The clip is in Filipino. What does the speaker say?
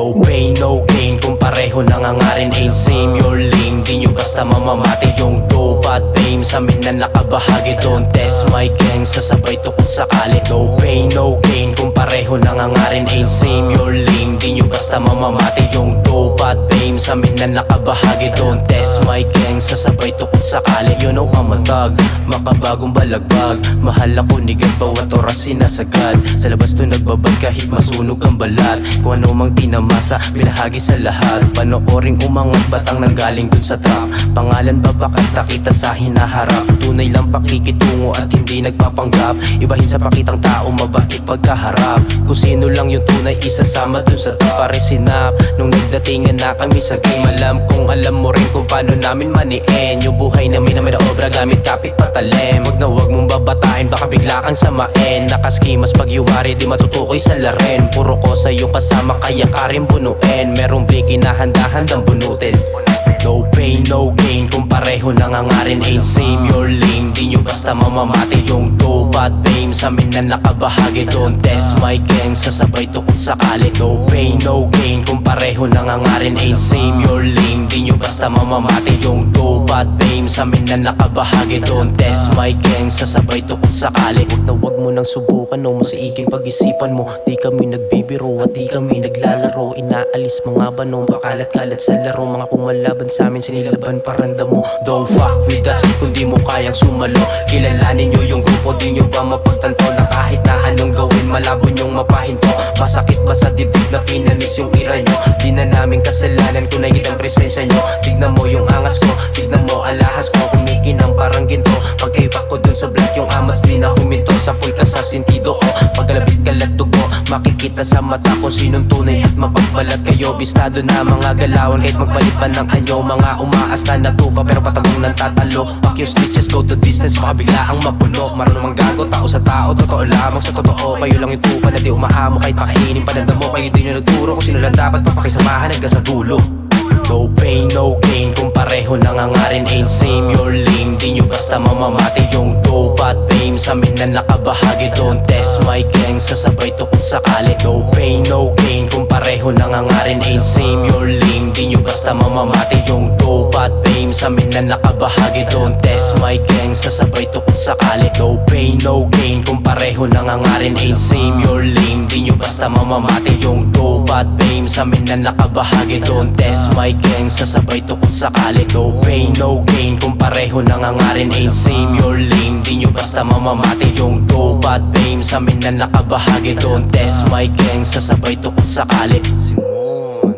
No pain, no gain, kung pareho nangangarin ain't same your lane. Di nyo basta mamamati yung dope at fame. Sa amin na nakabahagi, don't test my gang. Sasabay to kung sakali. No pain, no gain, kung pareho nangangarin ain't same your lane. Di nyo basta mamamati yung dope at fame. Sa amin na nakabahagi, don't test my gang. Sasabay to kung sakali. You know ang matag, makabagong balagbag. Mahal ako nigad, bawat oras sinasagad. Sa labas to nagbabad kahit masunog ang balat. Kung ano mang tinamasa, binahagi sa lahat. Panooring umangat batang nanggaling dun sa trap. Pangalan babakanta kita sa hinaharap. Tunay lang pakikitungo at hindi nagpapanggap. Ibahin sa pakitang tao, mabait pagkaharap. Kung sino lang yung tunay, isasama dun sa top. Pare sinap, nung nagdatingan na kami sa game. Alam kung alam mo rin kung paano namin maniin yung buhay namin na may obra gamit kapit patalim. Wag na wag mong babatain, baka bigla kang samain. Nakaskimas pag yuwari, di matutukoy sa laren. Puro ko sa yung kasama, kaya ka rin bunuin. Merong bliki na handa-handang bunutin. No pain, no gain, kung pareho nangangarin ain't same your lane. Di nyo basta mamamati yung dope at fame. Sa amin na nakabahagi, don't test my gang. Sasabay to kung sakali. No pain, no gain, kung pareho nangangarin ain't same your lane. Di nyo basta mamamati yung dope at fame. Sa amin na nakabahagi, don't test my gang. Sasabay to kung sakali. Huwag na wag mo nang subukan o masiiging pag-isipan mo. Di kami nagbibiro at di kami naglalaro. Inaalis mga banong pakalat-kalat sa laro. Mga kumalaban sa amin sinilaban paranda mo. Don't fuck with us kung di mo kayang sumalo. Kilalanin nyo yung grupo, di nyo ba mapagtanto na kahit na anong gawin malabo nyong mapahinto. Masakit ba sa dibdib na pinanis yung ira nyo? Di na namin kasalanan kung nakikita ang presensya nyo. Tignan mo yung angas ko, tignan mo alahas ko. Kumikinang parang ginto, pagkaiba ko dun sa black yung amats di na huminto. Sapul ka sa sentido ko, pagkalabit kalat dugo. Makikita sa mata ko sinong tunay at mapagbalat kayo. Bistado na mga galawan kahit magpalit pa ng anyo. Mga umaasta na tupa pero patagong nang tatalo. Fuck your snitches, go to distance, baka bigla ang mapuno. Marunong mang gago, tao sa tao, totoo lamang sa totoo. Kayo lang yung tupa na di umaamo kahit pakainin pananda mo. Kayo din yung nagturo kung sino lang dapat papakisamahan hanggang sa dulo. No pain, no gain, kung pareho nangangarin ain't same your lane. Di nyo basta mamamati yung dope at fame. Sa amin na nakabahagi, don't test my gang. Sasabay to kung sakali. No pain, no gain, kung pareho nangangarin ain't same your lane. Di nyo basta mamamati yung dope at fame. Sa amin na nakabahagi, don't test my gang. Sasabay to kung sakali. No pain, no gain, kung pareho nangangarin ain't same your lane. Di nyo basta mamamati yung dope at fame. Sa amin na nakabahagi, don't test my gang. Sasabay to kung sakali. No pain, no gain, kung pareho nangangarin ain't same your lane. Di nyo basta mamamati yung dope at fame. Sa amin na nakabahagi, don't test my gang. Sasabay to kung sakali. Simon